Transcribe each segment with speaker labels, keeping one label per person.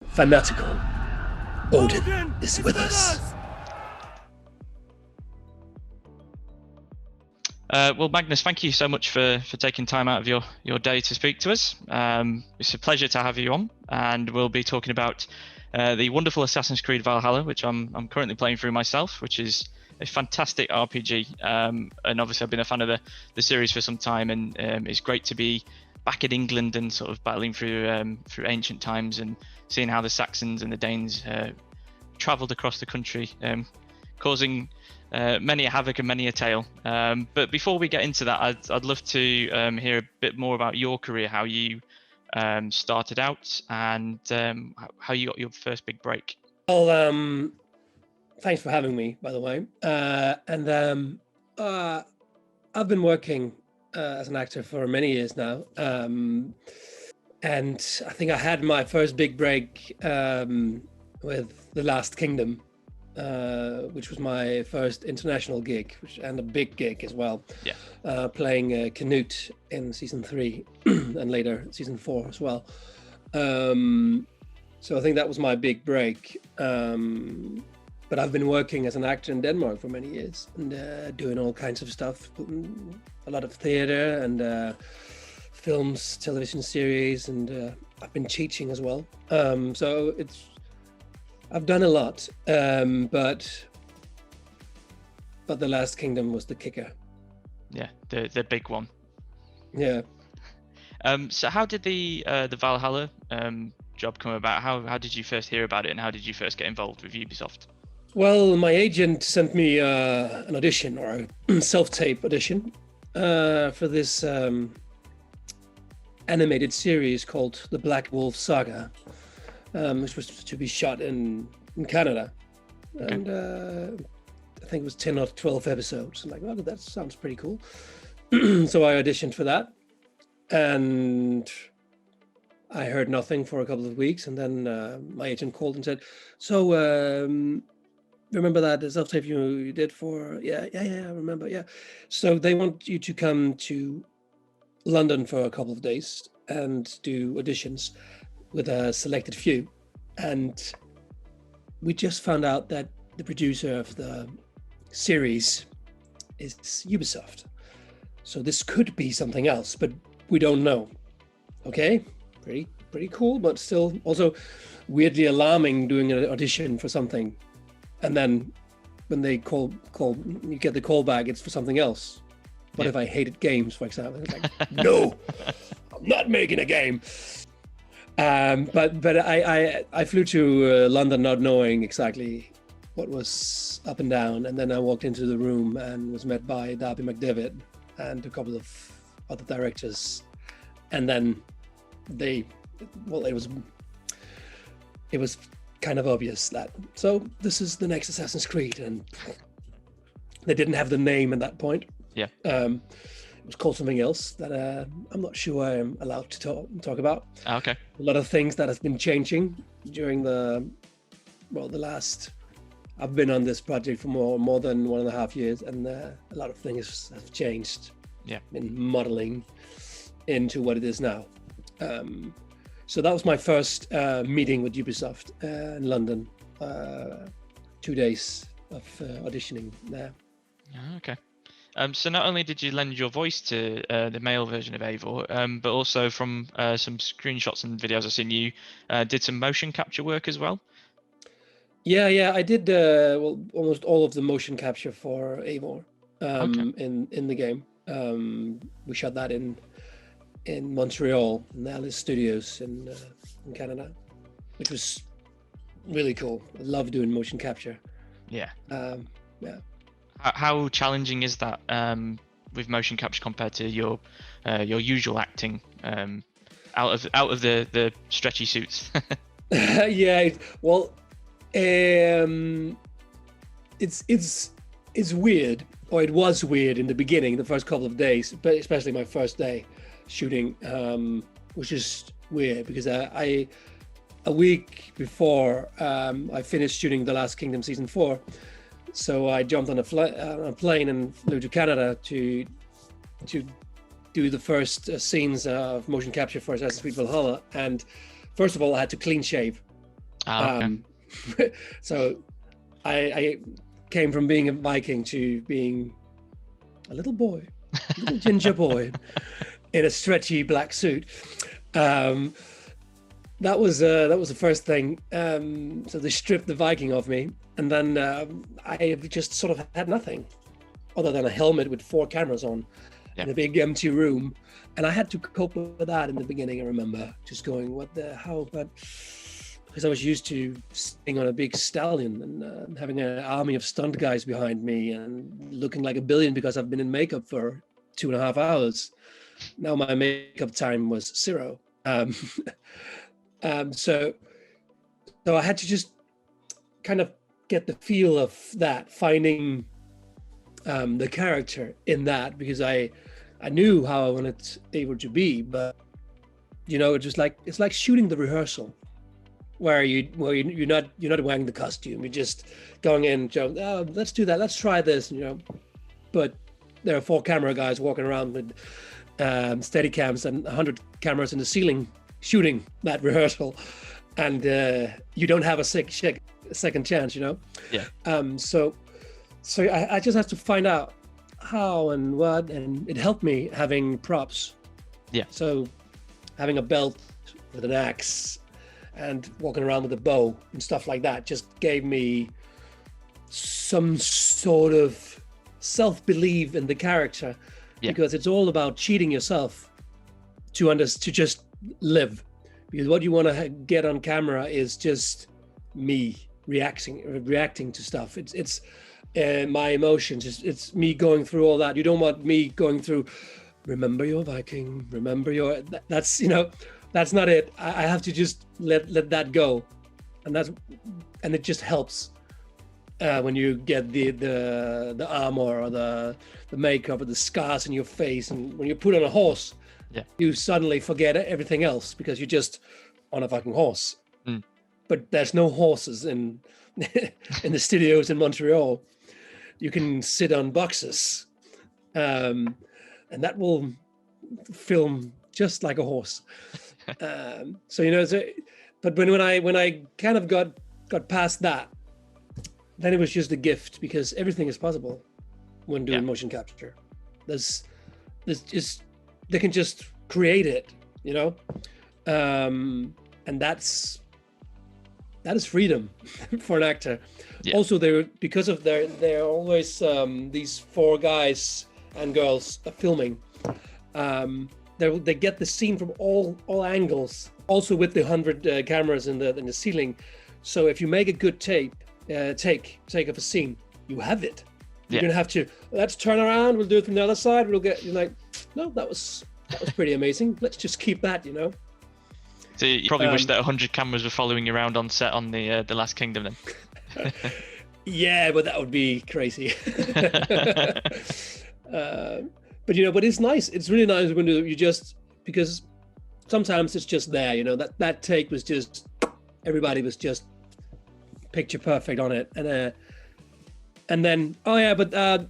Speaker 1: Fanatical. Odin is with us.
Speaker 2: Well, Magnus, thank you so much for taking time out of your day to speak to us. It's a pleasure to have you on, and we'll be talking about the wonderful Assassin's Creed Valhalla, which I'm currently playing through myself, which is a fantastic RPG. And obviously, I've been a fan of the series for some time, and it's great to be back in England and sort of battling through ancient times and seeing how the Saxons and the Danes travelled across the country, causing many a havoc and many a tale. But before we get into that, I'd love to hear a bit more about your career, how you started out, and how you got your first big break.
Speaker 1: Well, thanks for having me, by the way. I've been working as an actor for many years now. And I think I had my first big break with The Last Kingdom, which was my first international gig, and a big gig as well.
Speaker 2: Yeah.
Speaker 1: Playing Canute in season 3 and later season 4 as well. So I think that was my big break. But I've been working as an actor in Denmark for many years and doing all kinds of stuff, a lot of theater and films, television series, and I've been teaching as well. So I've done a lot, but The Last Kingdom was the kicker.
Speaker 2: Yeah, the big one.
Speaker 1: Yeah.
Speaker 2: So how did the Valhalla job come about? How did you first hear about it, and how did you first get involved with Ubisoft?
Speaker 1: Well, my agent sent me an audition, or a self-tape audition, for this animated series called The Black Wolf Saga, which was to be shot in Canada. Okay. And I think it was 10 or 12 episodes. I'm like, oh, that sounds pretty cool. So I auditioned for that, and I heard nothing for a couple of weeks, and then my agent called and said, so remember that self-tape you did for, yeah, I remember, yeah. So they want you to come to London for a couple of days and do auditions with a selected few. And we just found out that the producer of the series is Ubisoft. So this could be something else, but we don't know. Okay, pretty cool, but still also weirdly alarming doing an audition for something. And then when they call, you get the call back, it's for something else. What if I hated games, for example? It's like, no, I'm not making a game. But I flew to London not knowing exactly what was up and down. And then I walked into the room and was met by Darby McDevitt and a couple of other directors. And then it was kind of obvious that, so this is the next Assassin's Creed, and they didn't have the name at that point.
Speaker 2: Yeah.
Speaker 1: It was called something else that I'm not sure I'm allowed to talk about.
Speaker 2: Okay.
Speaker 1: A lot of things that has been changing during the last, I've been on this project for more than 1.5 years, and a lot of things have changed.
Speaker 2: Yeah.
Speaker 1: In modeling into what it is now. So that was my first meeting with Ubisoft in London. 2 days of auditioning there.
Speaker 2: Okay. So not only did you lend your voice to the male version of Eivor, but also from some screenshots and videos I've seen, you did some motion capture work as well.
Speaker 1: Yeah, I did almost all of the motion capture for Eivor in the game. We shot that in Montreal, in the Alice Studios in Canada, which was really cool. I love doing motion capture.
Speaker 2: Yeah.
Speaker 1: Yeah.
Speaker 2: How challenging is that with motion capture compared to your usual acting out of the stretchy suits?
Speaker 1: Yeah. It's weird, or it was weird in the beginning, the first couple of days, but especially my first day shooting, was just weird because a week before I finished shooting The Last Kingdom season 4, so I jumped on a plane and flew to Canada to do the first scenes of motion capture for Assassin's Creed Valhalla. And first of all, I had to clean shave
Speaker 2: Okay.
Speaker 1: So I came from being a Viking to being a little boy, a little ginger boy in a stretchy black suit. That was the first thing. So they stripped the Viking off me, and then I just sort of had nothing other than a helmet with 4 cameras on in a big empty room, and I had to cope with that in the beginning. I remember just going, "What the hell?" But because I was used to sitting on a big stallion and having an army of stunt guys behind me and looking like a billion because I've been in makeup for 2.5 hours. Now my makeup time was 0. So I had to just kind of get the feel of that, finding the character in that, because I knew how I wanted Eivor to be, but it's like shooting the rehearsal, where you're not wearing the costume, you're just going in, oh, let's do that, let's try this, but there are 4 camera guys walking around with steady cams and 100 cameras in the ceiling shooting that rehearsal, and you don't have a second chance, So I just have to find out how and what, and it helped me having props. So having a belt with an axe and walking around with a bow and stuff like that just gave me some sort of self-belief in the character, because it's all about cheating yourself to just live, because what you want to get on camera is just me reacting to stuff. It's my emotions, it's me going through all that. You don't want me going through, remember your Viking, remember your, that's that's not it. I have to just let that go, and it just helps when you get the armor or the makeup or the scars in your face, and when you put on a horse, you suddenly forget everything else because you're just on a fucking horse. But there's no horses in in the studios in Montreal. You can sit on boxes, and that will film just like a horse. But when I kind of got past that, then it was just a gift, because everything is possible when doing motion capture. There's just, they can just create it, and that is freedom for an actor. Also, because of they're always these 4 guys and girls filming. They get the scene from all angles, also with the 100 cameras in the ceiling. So if you make a good take of a scene, you have it. You're gonna have to, let's turn around, we'll do it from the other side, you're like, no, that was pretty amazing, let's just keep that.
Speaker 2: So you probably wish that 100 cameras were following you around on set on the Last Kingdom then.
Speaker 1: Yeah, but that would be crazy. But it's nice. It's really nice when you just, because sometimes it's just there, that take was just, everybody was just picture perfect on it. And then,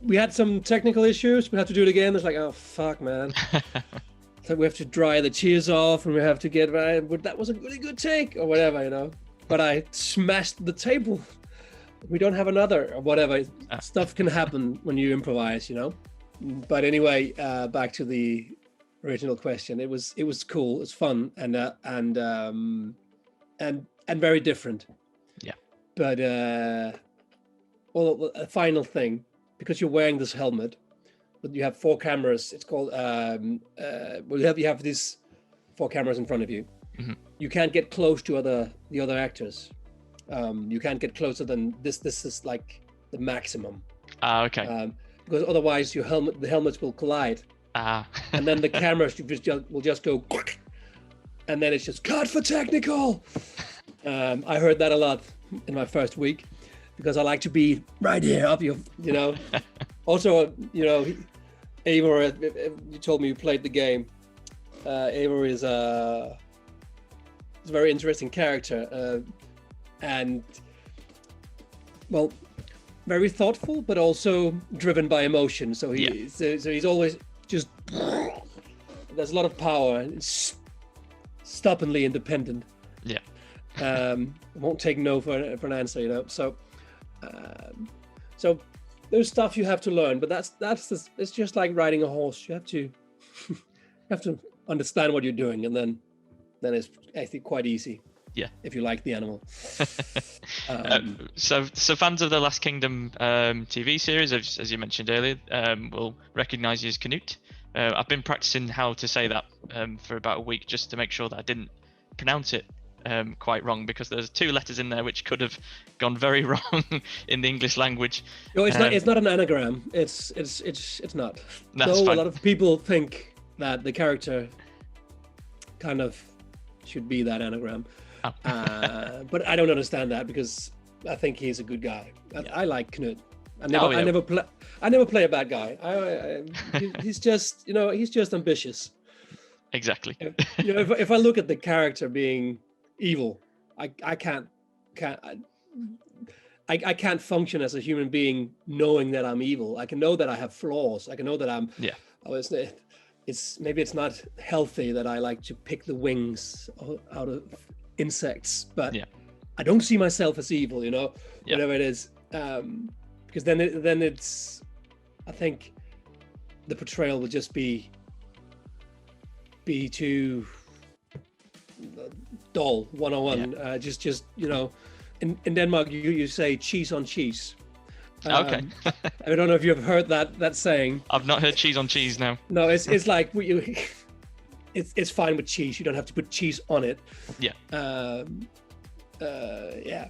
Speaker 1: we had some technical issues. We had to do it again. It's like, oh, fuck, man. So we have to dry the cheers off, and we have to get, but that was a really good take or whatever, But I smashed the table. We don't have another or whatever. Stuff can happen when you improvise, But anyway, back to the original question. It was cool. It's fun and very different. Yeah. But a final thing, because you're wearing this helmet, but you have 4 cameras. It's called you have these 4 cameras in front of you. Mm-hmm. You can't get close to the other actors. You can't get closer than this. This is like the maximum.
Speaker 2: Okay.
Speaker 1: Because otherwise the helmets will collide. And then the cameras will just go, and then it's just cut for technical. I heard that a lot in my first week, because I like to be right here up your, Also, Eivor, you told me you played the game. Eivor is a very interesting character, and very thoughtful, but also driven by emotion. So he's always just, there's a lot of power, and it's stubbornly independent. Won't take no for an answer, you know. So so there's stuff you have to learn, but it's just like riding a horse. You have to understand what you're doing, and then it's actually quite easy.
Speaker 2: Yeah.
Speaker 1: If you like the animal.
Speaker 2: So fans of the Last Kingdom TV series, as you mentioned earlier, will recognize you as Canute. I've been practicing how to say that for about a week, just to make sure that I didn't pronounce it quite wrong, because there's 2 letters in there which could have gone very wrong in the English language.
Speaker 1: No, it's not an anagram. It's not.
Speaker 2: That's fine.
Speaker 1: A lot of people think that the character kind of should be that anagram.
Speaker 2: Oh.
Speaker 1: But I don't understand that, because I think he's a good guy. I like Knut. I never play a bad guy. He's just, he's just ambitious.
Speaker 2: Exactly.
Speaker 1: If I look at the character being evil, I can't function as a human being knowing that I'm evil. I can know that I have flaws. I can know that I'm.
Speaker 2: Yeah.
Speaker 1: Maybe it's not healthy that I like to pick the wings out of insects, but I don't see myself as evil, whatever it is, because then it's, I think the portrayal will just be too dull, 101. Just in Denmark you say cheese on cheese.
Speaker 2: Okay.
Speaker 1: I don't know if you've heard that saying.
Speaker 2: I've not heard cheese on cheese now.
Speaker 1: No, it's like it's fine with cheese. You don't have to put cheese on it.
Speaker 2: Yeah.
Speaker 1: Yeah.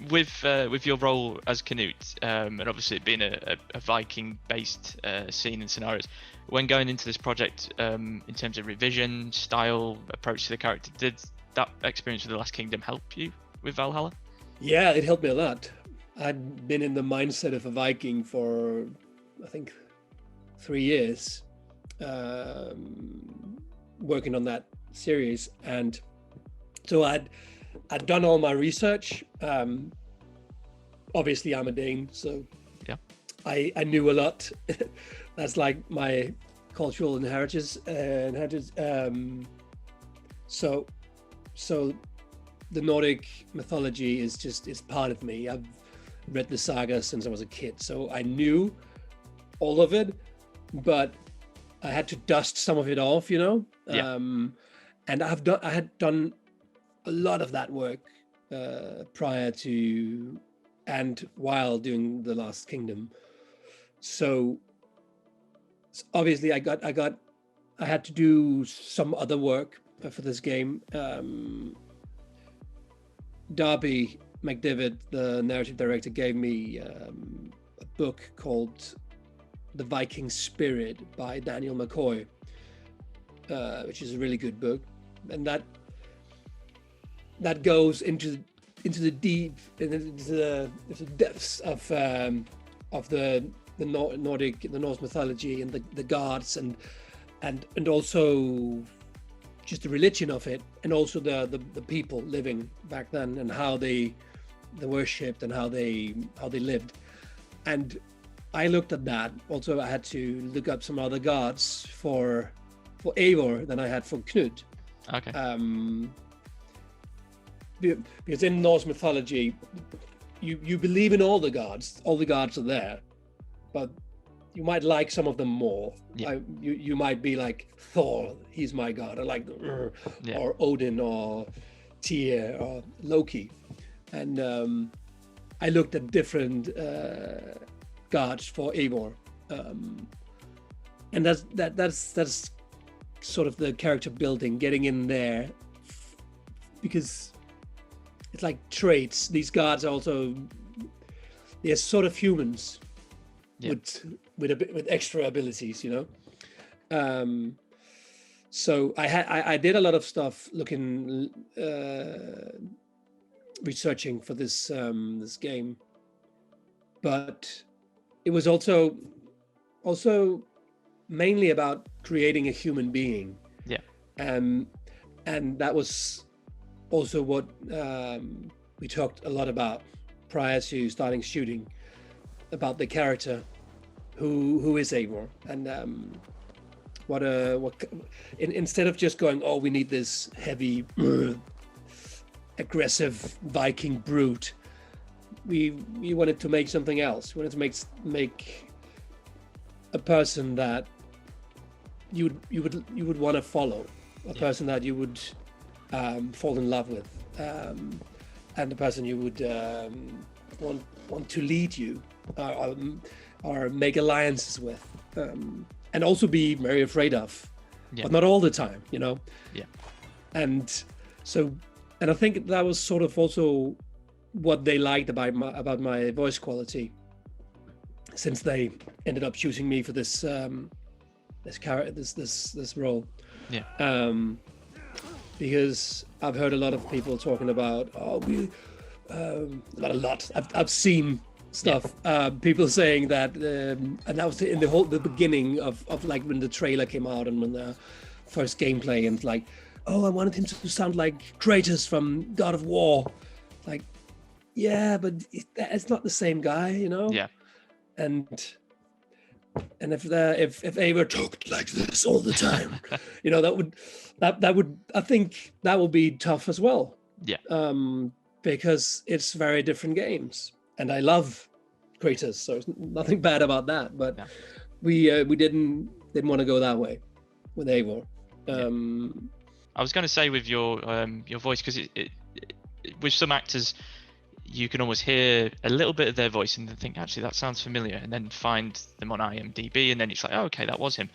Speaker 2: With your role as Canute, and obviously it being a Viking-based scene and scenarios, when going into this project, in terms of revision, style, approach to the character, did that experience with The Last Kingdom help you with Valhalla?
Speaker 1: Yeah, it helped me a lot. I'd been in the mindset of a Viking for, I think, 3 years, working on that series, and so I'd done all my research. Obviously, I'm a Dane, so
Speaker 2: yeah,
Speaker 1: I knew a lot. That's like my cultural inheritance. So the Nordic mythology is part of me. I've read the saga since I was a kid, so I knew all of it, but I had to dust some of it off, and I had done a lot of that work prior to and while doing The Last Kingdom. So obviously I had to do some other work for this game. Darby McDivitt, the narrative director, gave me a book called The Viking Spirit by Daniel McCoy, which is a really good book, and that goes into the deep, into the depths of the Norse mythology and the gods and also just the religion of it, and also the people living back then and how they worshipped and how they lived. And I looked at that. Also, I had to look up some other gods for Eivor than I had for Knut.
Speaker 2: Okay.
Speaker 1: Because in Norse mythology, you believe in all the gods. All the gods are there, but you might like some of them more.
Speaker 2: Yeah.
Speaker 1: You might be like Thor, he's my god. I like, or Odin, or Tyr, or Loki. And I looked at different gods for Eivor, and that's sort of the character building, getting in there, because it's like traits. These gods also, they're sort of humans. Yeah. with extra abilities, so I did a lot of stuff looking, researching for this game, but it was also mainly about creating a human being.
Speaker 2: Yeah.
Speaker 1: And that was also what we talked a lot about prior to starting shooting, about the character, who is Eivor, and instead of just going, oh, we need this heavy aggressive Viking brute. We wanted to make something else. We wanted to make a person that you would want to follow, a person that you would fall in love with, and a person you would want to lead you or make alliances with, and also be very afraid of, but not all the time, you know.
Speaker 2: Yeah.
Speaker 1: And I think that was sort of also what they liked about my voice quality, since they ended up choosing me for this this role.
Speaker 2: Yeah.
Speaker 1: Because I've heard a lot of people talking about I've seen stuff, people saying that, and that was in the beginning of like when the trailer came out and when the first gameplay, and like, oh, I wanted him to sound like Kratos from God of War. Like, yeah, but it's not the same guy, you know.
Speaker 2: Yeah.
Speaker 1: And if Eivor talked like this all the time, you know, that would I think that would be tough as well.
Speaker 2: Yeah.
Speaker 1: Because it's very different games, and I love Kratos, so it's nothing bad about that. But we didn't want to go that way with Eivor.
Speaker 2: I was going to say with your voice, because it with some actors, you can almost hear a little bit of their voice and then think, actually, that sounds familiar, and then find them on IMDb, and then it's like, oh, okay, that was him.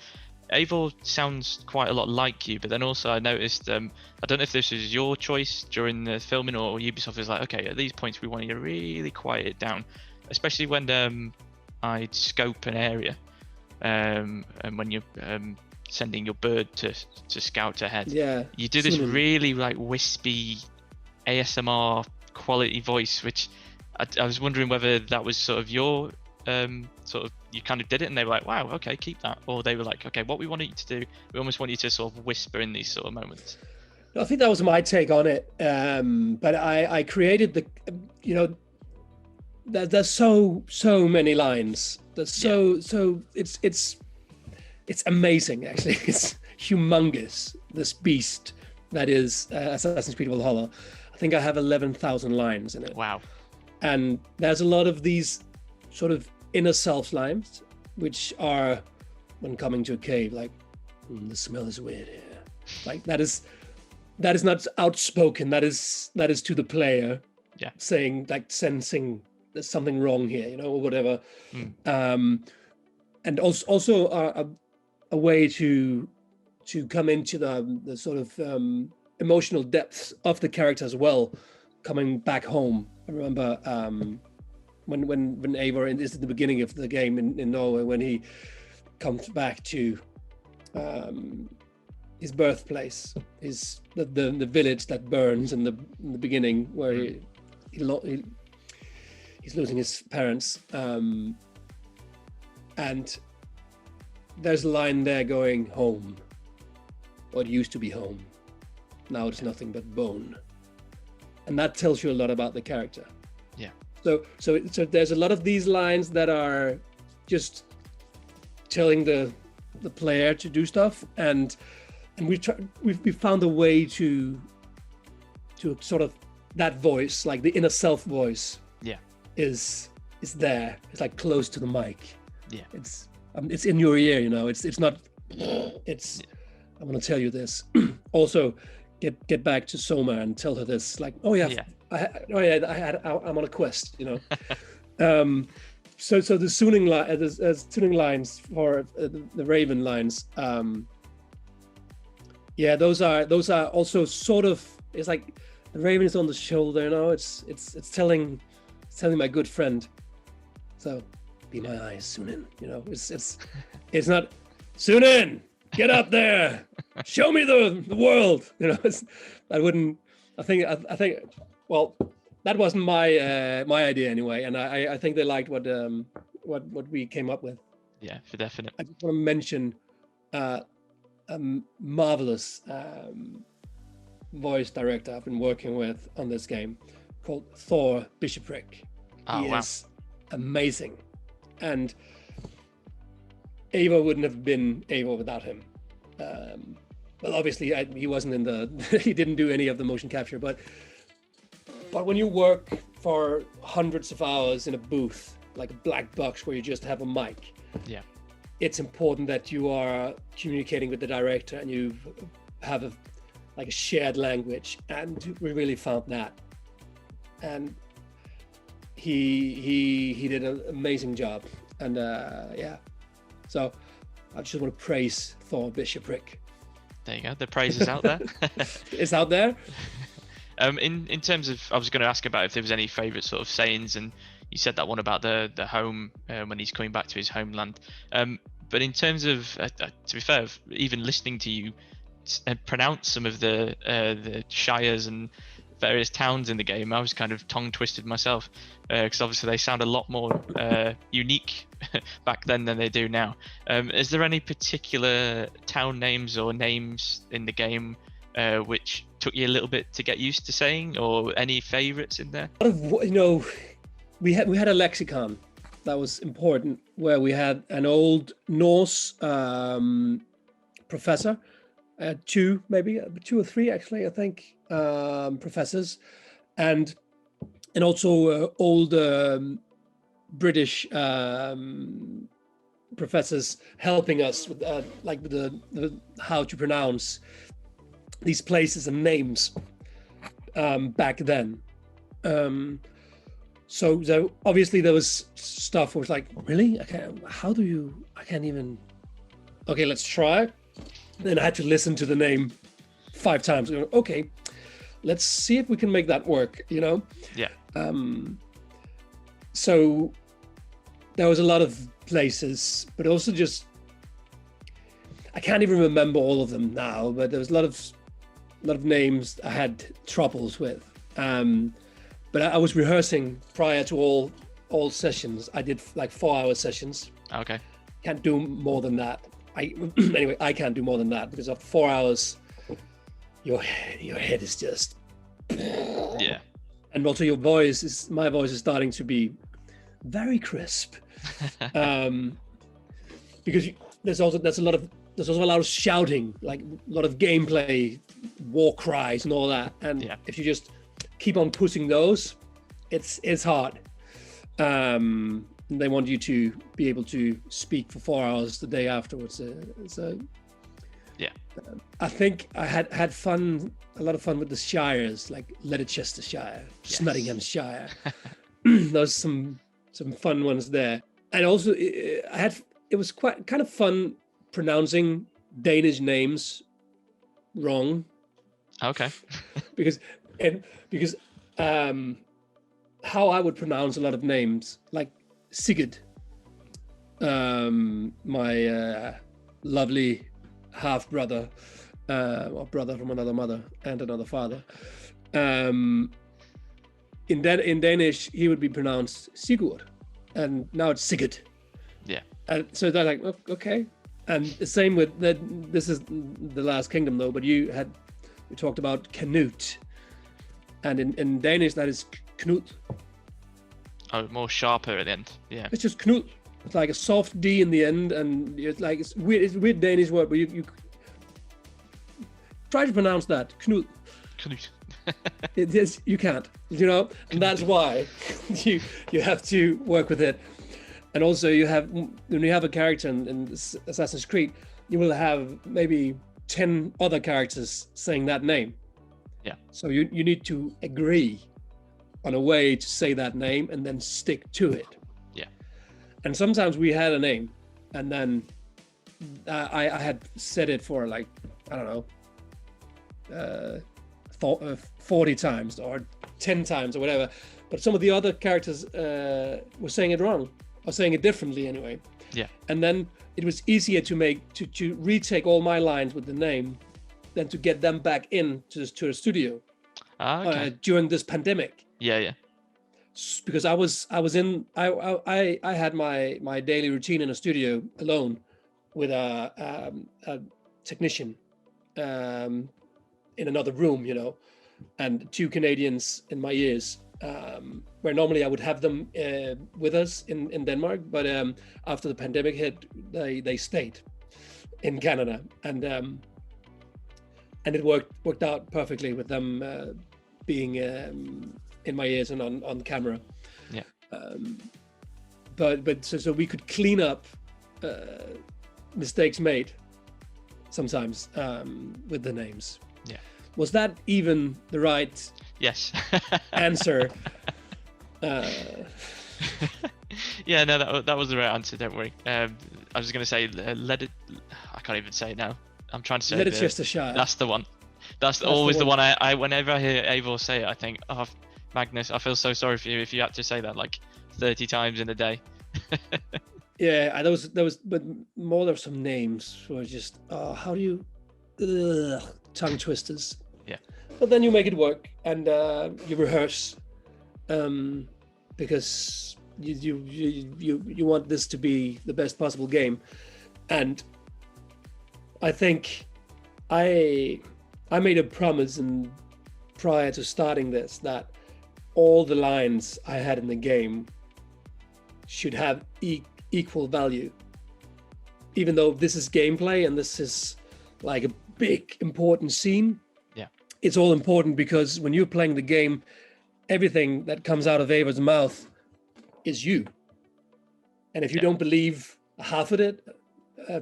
Speaker 2: Eivor sounds quite a lot like you, but then also I noticed, I don't know if this was your choice during the filming, or Ubisoft was like, okay, at these points we want you to really quiet it down, especially when I'd scope an area, and when you're sending your bird to scout ahead.
Speaker 1: Yeah.
Speaker 2: You do this really like wispy ASMR quality voice, which I was wondering whether that was sort of your you kind of did it and they were like, wow, okay, keep that, or they were like, okay, what we want you to do, we almost want you to sort of whisper in these sort of moments.
Speaker 1: I think that was my take on it, but I created the, you know, there's so many lines, there's so it's amazing, actually. It's humongous, this beast that is Assassin's Creed Valhalla. I think I have 11,000 lines in it.
Speaker 2: Wow.
Speaker 1: And there's a lot of these sort of inner self lines, which are when coming to a cave, like, the smell is weird here. Like, that is not outspoken. That is to the player, saying, like, sensing there's something wrong here, you know, or whatever. And also a way to come into the sort of emotional depths of the character as well, coming back home. I remember when Eivor, this is the beginning of the game in Norway, when he comes back to his birthplace, the village that burns in the beginning, where he's losing his parents, and there's a line there going, home, what used to be home, now it's nothing but bone. And that tells you a lot about the character.
Speaker 2: Yeah.
Speaker 1: So there's a lot of these lines that are just telling the player to do stuff, and we found a way to sort of, that voice, like the inner self voice, is there. It's like close to the mic. Yeah. It's in your ear, you know. It's not. It's. I want to tell you this. Also, get back to Soma and tell her this. Like, oh yeah. I'm on a quest, you know. So the tuning lines for the Raven lines. Those are also sort of. It's like the Raven is on the shoulder, you know. It's telling my good friend. So, be my eyes, Sunin. You know, it's not, Sunin, get up there, show me the world. You know, I think. Well, that wasn't my idea anyway, and I think they liked what we came up with.
Speaker 2: Yeah, for definite.
Speaker 1: I just want to mention a marvelous voice director I've been working with on this game, called Thor Bishoprick. He is amazing, and Eivor wouldn't have been Eivor without him. Well, obviously he wasn't in he didn't do any of the motion capture, but But when you work for hundreds of hours in a booth, like a black box where you just have a mic,
Speaker 2: Yeah.
Speaker 1: it's important that you are communicating with the director and you have a shared language. And we really found that. And he did an amazing job. And yeah, so I just want to praise Thor Bishopric.
Speaker 2: There you go. The praise is out there.
Speaker 1: It's out there.
Speaker 2: In terms of, I was going to ask about if there was any favourite sort of sayings, and you said that one about the home when he's coming back to his homeland. But in terms of, to be fair, even listening to you pronounce some of the shires and various towns in the game, I was kind of tongue twisted myself, because obviously they sound a lot more unique back then than they do now. Is there any particular town names or names in the game which took you a little bit to get used to saying, or any favorites in there?
Speaker 1: We had a lexicon that was important, where we had an old Norse professor, two or three actually, I think, professors, and also old British professors helping us with the how to pronounce these places and names back then. So obviously there was stuff where it's like, really? I can't even, okay, let's try. Then I had to listen to the name 5 times. Okay, let's see if we can make that work,
Speaker 2: Yeah.
Speaker 1: So there was a lot of places, but also just, I can't even remember all of them now, but there was a lot of names I had troubles with. But I was rehearsing prior to all sessions. I did like 4-hour sessions.
Speaker 2: Okay.
Speaker 1: Can't do more than that. Anyway, I can't do more than that, because after 4 hours, your head is just.
Speaker 2: Yeah.
Speaker 1: And also my voice is starting to be very crisp, because there's also a lot of shouting, like a lot of gameplay, war cries and all that. And
Speaker 2: Yeah.
Speaker 1: if you just keep on pushing those, it's hard. They want you to be able to speak for 4 hours the day afterwards. So
Speaker 2: Yeah.
Speaker 1: I think I had a lot of fun with the shires, like Leicestershire,
Speaker 2: Yes.
Speaker 1: Nottinghamshire. There's some fun ones there. And also it was quite kind of fun pronouncing Danish names wrong,
Speaker 2: Okay.
Speaker 1: because how I would pronounce a lot of names, like Sigurd, my lovely half brother, or brother from another mother and another father. In Danish, he would be pronounced Sigurd, and now it's Sigurd.
Speaker 2: Yeah.
Speaker 1: And so they're like, okay. And the same with that. This is the Last Kingdom, though. But we talked about Canute, and in Danish that is Knut.
Speaker 2: Oh, more sharper at the end. Yeah.
Speaker 1: It's just Knut. It's like a soft D in the end, and it's like it's weird Danish word, but you try to pronounce that Knut.
Speaker 2: Knut.
Speaker 1: You can't, and that's why you have to work with it. And also when you have a character in Assassin's Creed, you will have maybe 10 other characters saying that name.
Speaker 2: Yeah.
Speaker 1: So you need to agree on a way to say that name and then stick to it.
Speaker 2: Yeah.
Speaker 1: And sometimes we had a name, and then I had said it for like, I don't know, 40 times or 10 times or whatever, but some of the other characters were saying it wrong, or saying it differently anyway.
Speaker 2: Yeah.
Speaker 1: And then it was easier to retake all my lines with the name than to get them back in to the studio during this pandemic.
Speaker 2: Yeah.
Speaker 1: Because I had my daily routine in a studio alone with a technician in another room, and 2 Canadians in my ears, where normally I would have them with us in Denmark, but after the pandemic hit, they stayed in Canada, and it worked out perfectly with them being in my ears and on camera.
Speaker 2: Yeah.
Speaker 1: But so we could clean up mistakes made sometimes with the names.
Speaker 2: Yeah. Was
Speaker 1: that even the right
Speaker 2: Yes.
Speaker 1: answer?
Speaker 2: Yeah, no, that was the right answer. Don't worry. I was going to say let it. I can't even say it now. I'm trying to say
Speaker 1: Leicestershire.
Speaker 2: That's the one. That's always the one. I whenever I hear Eivor say it, I think, oh, Magnus, I feel so sorry for you if you had to say that like 30 times in a day.
Speaker 1: Yeah, there was, but more there were some names were just, how do you, tongue twisters.
Speaker 2: Yeah.
Speaker 1: But then you make it work and you rehearse, because you want this to be the best possible game, and I think I made a promise and prior to starting this that all the lines I had in the game should have equal value, even though this is gameplay and this is like a big important scene.
Speaker 2: Yeah,
Speaker 1: it's all important because when you're playing the game, everything that comes out of Eivor's mouth is you, and if you don't believe half of it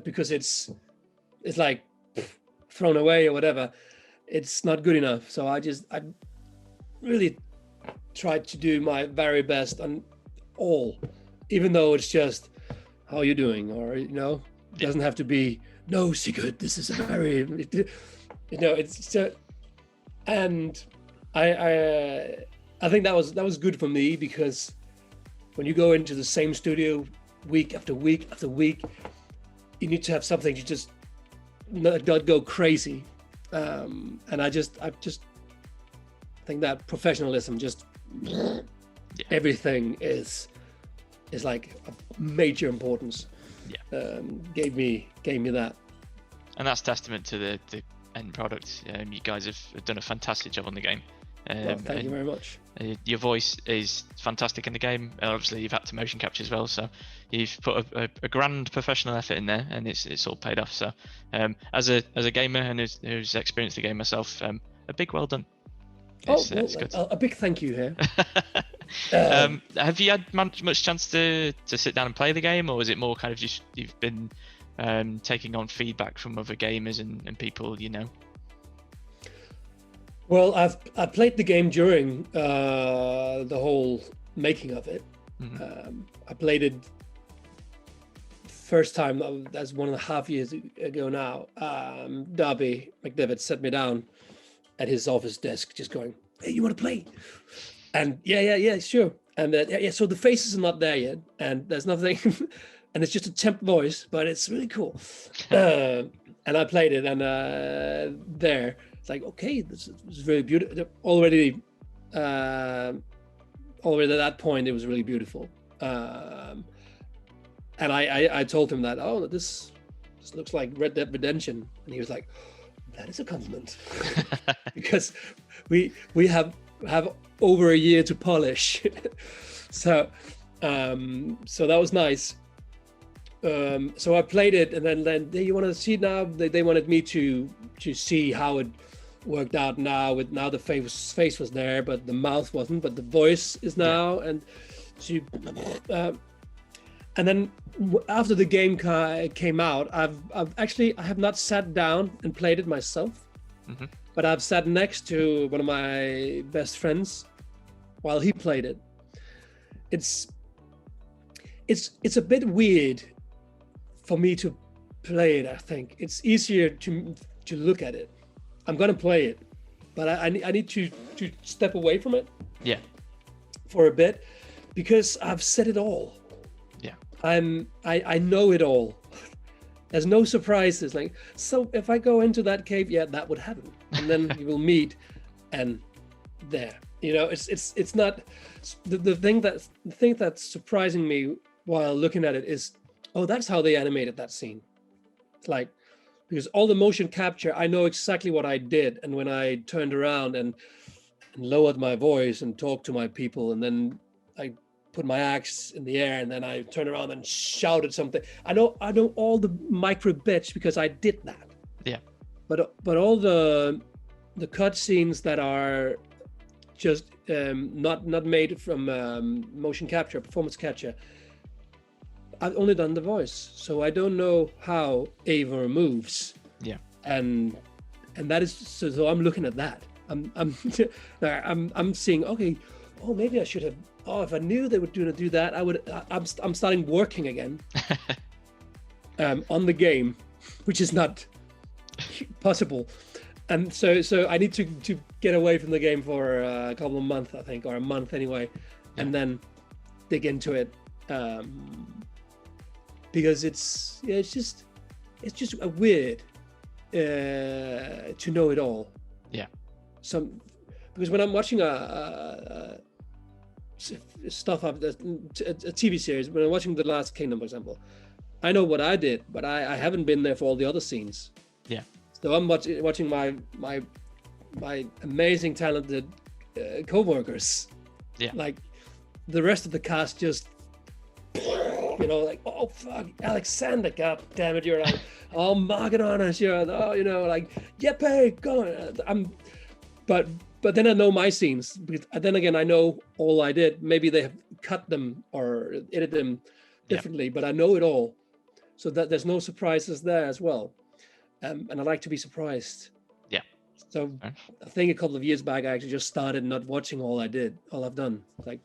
Speaker 1: because it's like thrown away or whatever, it's not good enough. So I really tried to do my very best on all, even though it's just, how are you doing? Or, it doesn't have to be, no, Sigurd, this is a very, it's and I think that was good for me, because when you go into the same studio week after week after week, you need to have something to just not go crazy. And I think that professionalism, just everything is like a major importance. Gave me that,
Speaker 2: and that's testament to the end product. You guys have done a fantastic job on the game.
Speaker 1: Well, thank you very much.
Speaker 2: Your voice is fantastic in the game. Obviously, you've had to motion capture as well, so you've put a grand professional effort in there, and it's all paid off. So, as a gamer and who's experienced the game myself, a big well done. It's good.
Speaker 1: A big thank you here.
Speaker 2: Have you had much chance to sit down and play the game, or is it more kind of just you've been taking on feedback from other gamers and people you know?
Speaker 1: Well, I played the game during the whole making of it.
Speaker 2: Mm-hmm.
Speaker 1: I played it first time, that's 1.5 years ago now. Darby McDevitt set me down at his office desk, just going, "Hey, you want to play?" And yeah, sure. And so the faces are not there yet, and there's nothing, and it's just a temp voice, but it's really cool. And I played it, and there. It's like, okay, this is very beautiful. Already at that point, it was really beautiful. And I told him that, this looks like Red Dead Redemption. And he was like, that is a compliment. Because we have over a year to polish. So that was nice. So I played it, and then you want to see now, they wanted me to see how it worked out now. Now the face was there, but the mouth wasn't, but the voice is now. And and then after the game came out, I have not sat down and played it myself.
Speaker 2: Mm-hmm.
Speaker 1: But I've sat next to one of my best friends while he played it. It's a bit weird for me to play it. I think it's easier to look at it. I'm gonna play it, but I need to step away from it.
Speaker 2: Yeah.
Speaker 1: For a bit, because I've said it all.
Speaker 2: Yeah.
Speaker 1: I know it all. There's no surprises. Like, so if I go into that cave, that would happen, and then you will meet, and there. It's not the thing that's surprising me while looking at it is, that's how they animated that scene. It's like, because all the motion capture, I know exactly what I did, and when I turned around and lowered my voice and talked to my people, and then I put my axe in the air, and then I turned around and shouted something. I know all the micro bits because I did that.
Speaker 2: Yeah.
Speaker 1: But all the cut scenes that are just not made from motion capture, performance capture. I've only done the voice, so I don't know how Eivor moves.
Speaker 2: Yeah.
Speaker 1: And that is so I'm looking at that. I'm seeing, okay, oh, maybe I should have. Oh, if I knew they were going to do that, I would. I'm starting working again on the game, which is not possible. And so I need to get away from the game for a couple of months, I think, or a month anyway, and then dig into it, because it's just a weird to know it all.
Speaker 2: Yeah.
Speaker 1: Because when I'm watching stuff a TV series, when I'm watching The Last Kingdom, for example, I know what I did, but I haven't been there for all the other scenes.
Speaker 2: Yeah.
Speaker 1: So I'm watching my amazing, talented co-workers.
Speaker 2: Yeah.
Speaker 1: Like the rest of the cast just, like, oh fuck, Alexander, god damn it, you're like, oh Magnus, you're, oh, like, yippee, go on. But then I know my scenes, because then again I know all I did. Maybe they have cut them or edited them differently, but I know it all, so that there's no surprises there as well. And I like to be surprised.
Speaker 2: Yeah.
Speaker 1: So I think a couple of years back I actually just started not watching all I've done. Like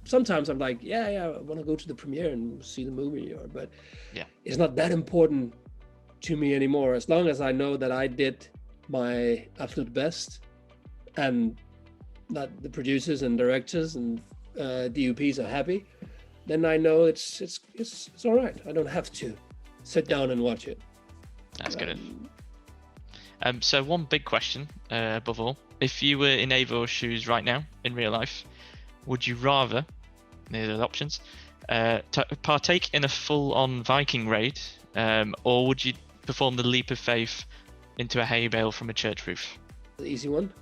Speaker 1: sometimes I'm like, yeah, I want to go to the premiere and see the movie, but it's not that important to me anymore. As long as I know that I did my absolute best, and that the producers and directors and DOPs are happy, then I know it's all right. I don't have to sit down and watch it.
Speaker 2: That's good. So one big question above all: if you were in Eivor's shoes right now in real life, would you rather, these are the options, partake in a full-on Viking raid, or would you perform the leap of faith into a hay bale from a church roof?
Speaker 1: The easy one.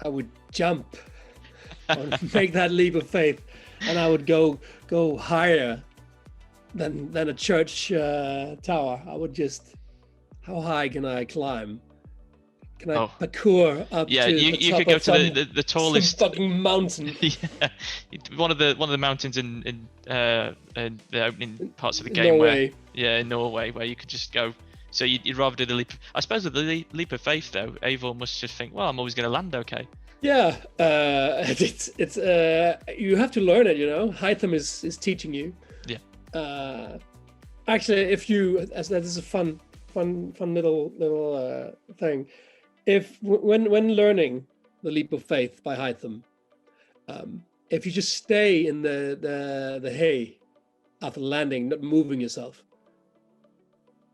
Speaker 1: I would jump and make that leap of faith, and I would go higher than a church tower. I would just, how high can I climb? Can I parkour up to
Speaker 2: you
Speaker 1: the top
Speaker 2: could go
Speaker 1: of
Speaker 2: to the tallest
Speaker 1: fucking mountain.
Speaker 2: Yeah, one of the mountains in the opening parts of the game, in Norway, where you could just go. So you'd rather do the leap. I suppose with the leap of faith, though, Eivor must just think, well, I'm always going to land okay.
Speaker 1: Yeah, it's you have to learn it. Hytham is teaching you. Yeah. Actually, if you, that is a fun little thing. When learning the leap of faith by Hytham, if you just stay in the hay after landing, not moving yourself,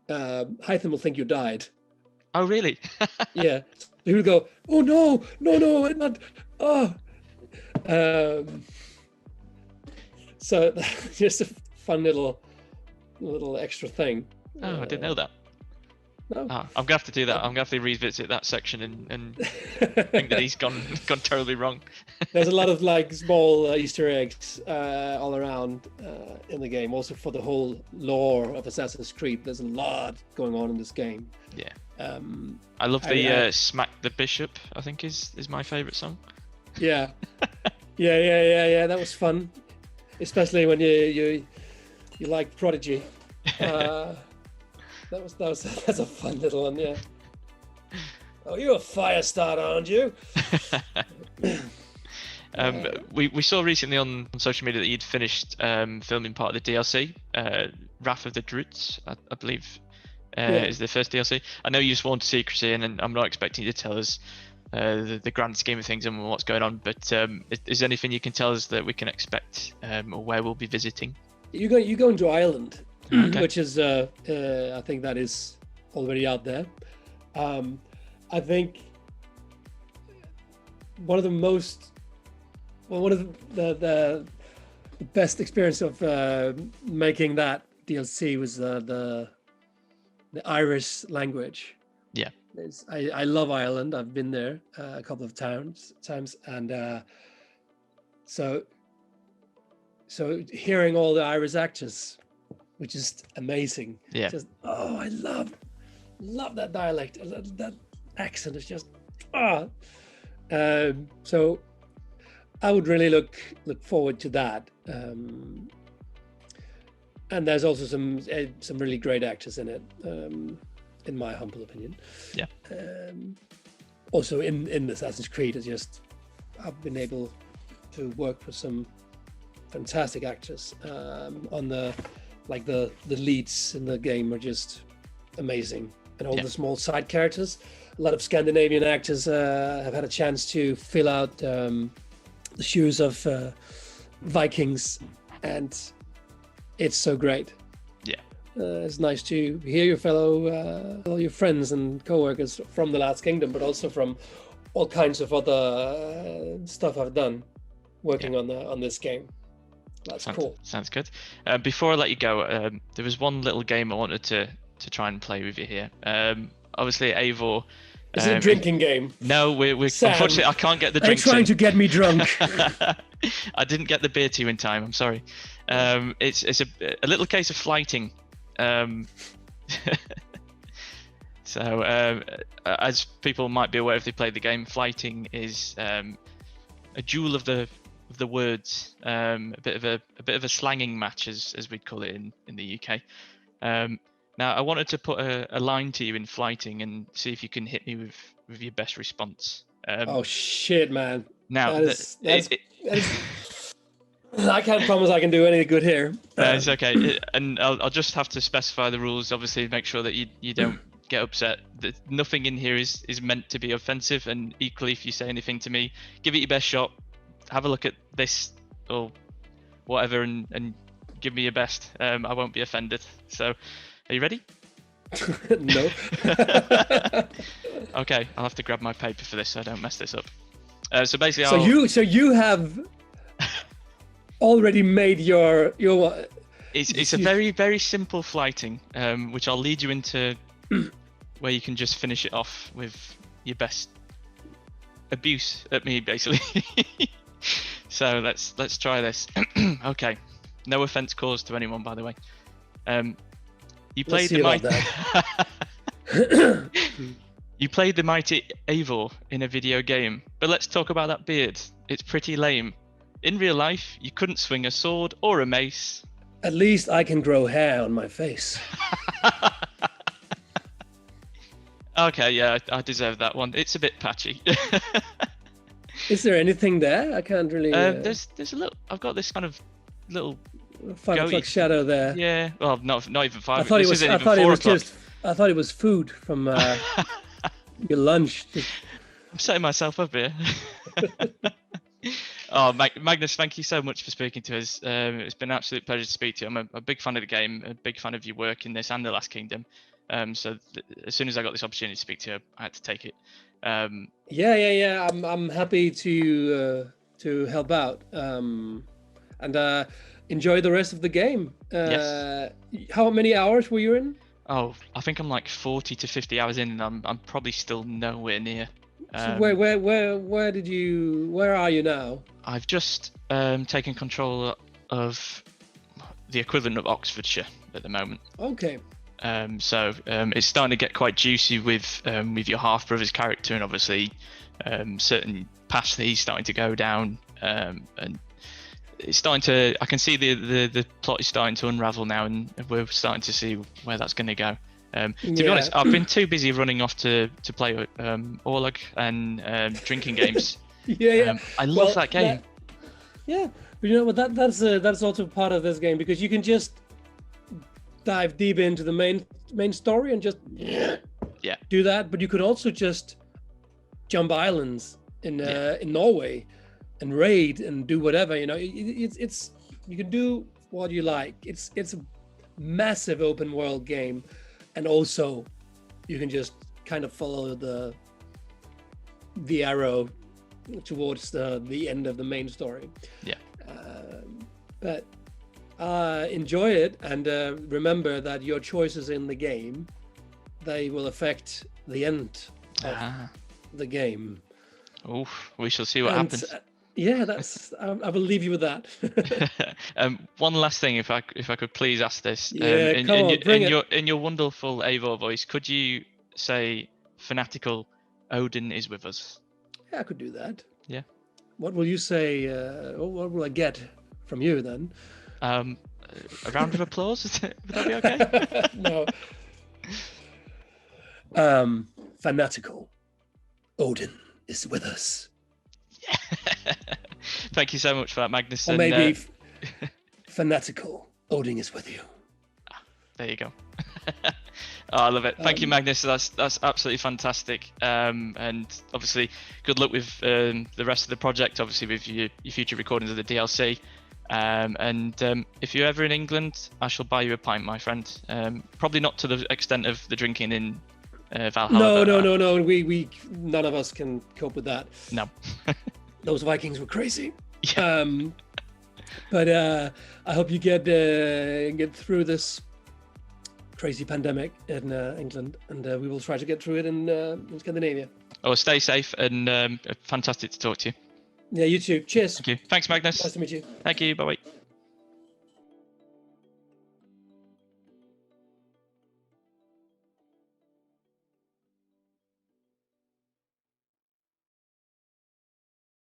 Speaker 1: Hytham will think you died.
Speaker 2: Oh, really?
Speaker 1: Yeah. He will go, oh no, not. Oh. So just a fun little extra thing.
Speaker 2: Oh, I didn't know that.
Speaker 1: No.
Speaker 2: I'm gonna have to do that. I'm gonna have to revisit that section and think that he's gone totally wrong.
Speaker 1: There's a lot of like small Easter eggs all around in the game. Also for the whole lore of Assassin's Creed, there's a lot going on in this game.
Speaker 2: Yeah. I love the "Smack the Bishop." I think is my favorite song. Yeah. Yeah. That was fun, especially when you like Prodigy. That's a fun little one, yeah. Oh, you're a fire starter, aren't you? We saw recently on social media that you'd finished filming part of the DLC, Wrath of the Druids, I believe, is the first DLC. I know you sworn to secrecy, and I'm not expecting you to tell us the grand scheme of things and what's going on, but is there anything you can tell us that we can expect, or where we'll be visiting? You're going to Ireland. Okay. Which is, I think that is already out there. I think one of the best experience of making that DLC was the Irish language. Yeah, I love Ireland. I've been there a couple of times, and so hearing all the Irish actors, which is amazing. Yeah. Just, I love that dialect. That accent is just
Speaker 1: So I would really look forward to that. And there's also some really great actors in it, in my humble opinion.
Speaker 2: Yeah.
Speaker 1: Also in Assassin's Creed, I've been able to work with some fantastic actors. On the leads in the game are just amazing, and all the small side characters. A lot of Scandinavian actors have had a chance to fill out the shoes of Vikings, and it's so great.
Speaker 2: Yeah.
Speaker 1: It's nice to hear your friends and co-workers from the Last Kingdom, but also from all kinds of other stuff I've done working on this game. That's cool.
Speaker 2: Sounds good. Before I let you go, there was one little game I wanted to try and play with you here. Obviously, Eivor.
Speaker 1: Is it a drinking game?
Speaker 2: No, we're unfortunately I can't get the
Speaker 1: Are you
Speaker 2: drinks.
Speaker 1: trying to get me drunk?
Speaker 2: I didn't get the beer to you in time. I'm sorry. It's a little case of flighting. So as people might be aware if they played the game, flighting is a duel of the words, a bit of a slanging match as we'd call it in the UK. Now I wanted to put a line to you in flighting and see if you can hit me with your best response.
Speaker 1: Oh shit, man!
Speaker 2: Now
Speaker 1: I can't promise I can do any good here.
Speaker 2: No, it's okay, and I'll just have to specify the rules. Obviously, make sure that you don't get upset. Nothing in here is meant to be offensive, and equally, if you say anything to me, give it your best shot. Have a look at this or whatever, and give me your best. I won't be offended. So, are you ready?
Speaker 1: No.
Speaker 2: Okay, I'll have to grab my paper for this so I don't mess this up. So basically,
Speaker 1: so you have already made your.
Speaker 2: It's a very, very simple flighting, which I'll lead you into where you can just finish it off with your best abuse at me, basically. So let's try this. Okay, no offense caused to anyone, by the way. You played the You played the mighty Eivor in a video game, but let's talk about that beard. It's pretty lame. In real life, you couldn't swing a sword or a mace.
Speaker 1: At least I can grow hair on my face.
Speaker 2: Okay, yeah, I deserve that one. It's a bit patchy.
Speaker 1: Is there anything there? I can't really.
Speaker 2: There's a little. I've got this kind of little.
Speaker 1: 5 o'clock shadow there.
Speaker 2: Yeah. Well, not even 5.
Speaker 1: I thought it was.
Speaker 2: I
Speaker 1: thought it was food from your lunch.
Speaker 2: I'm setting myself up here. Oh, Magnus, thank you so much for speaking to us. It's been an absolute pleasure to speak to you. I'm a big fan of the game, a big fan of your work in this and the Last Kingdom. So as soon as I got this opportunity to speak to you, I had to take it.
Speaker 1: Yeah. I'm happy to help out and enjoy the rest of the game.
Speaker 2: Yes.
Speaker 1: How many hours were you in?
Speaker 2: Oh, I think I'm like 40 to 50 hours in, and I'm probably still nowhere near.
Speaker 1: So where are you now?
Speaker 2: I've just taken control of the equivalent of Oxfordshire at the moment.
Speaker 1: Okay.
Speaker 2: So it's starting to get quite juicy with your half brother's character, and obviously certain paths that he's starting to go down, and it's starting to. I can see the plot is starting to unravel now, and we're starting to see where that's going to go. To be honest, I've been too busy running off to play Orlog and drinking games.
Speaker 1: Yeah.
Speaker 2: I love that game.
Speaker 1: But you know what? That's also part of this game, because you can just dive deep into the main story and just do that. But you could also just jump islands in Norway and raid and do whatever. You know, it's you can do what you like. It's a massive open world game. And also, you can just kind of follow the arrow towards the end of the main story. Yeah. But enjoy it, and remember that your choices in the game, they will affect the end of the game.
Speaker 2: Oh, we shall see what happens.
Speaker 1: I will leave you with that.
Speaker 2: One last thing, if I could please ask this.
Speaker 1: In
Speaker 2: your wonderful Eivor voice, could you say, "Fanatical, Odin is with us"?
Speaker 1: Yeah, I could do that.
Speaker 2: Yeah.
Speaker 1: What will you say? What will I get from you then?
Speaker 2: A round of applause. Would that be okay?
Speaker 1: No. Fanatical. Odin is with us.
Speaker 2: Thank you so much for that, Magnus.
Speaker 1: Or
Speaker 2: And,
Speaker 1: maybe fanatical. Odin is with you.
Speaker 2: there you go. Oh, I love it. Thank you, Magnus. That's absolutely fantastic. And obviously, good luck with the rest of the project. Obviously, with your future recordings of the DLC. And if you're ever in England, I shall buy you a pint, my friend. Probably not to the extent of the drinking in Valhalla.
Speaker 1: No. We none of us can cope with that.
Speaker 2: No.
Speaker 1: Those Vikings were crazy.
Speaker 2: Yeah.
Speaker 1: But I hope you get through this crazy pandemic in England, and we will try to get through it in Scandinavia.
Speaker 2: Oh, stay safe, and fantastic to talk to you.
Speaker 1: Yeah, you too. Cheers.
Speaker 2: Thank you. Thanks, Magnus.
Speaker 1: Nice to meet you.
Speaker 2: Thank you. Bye-bye.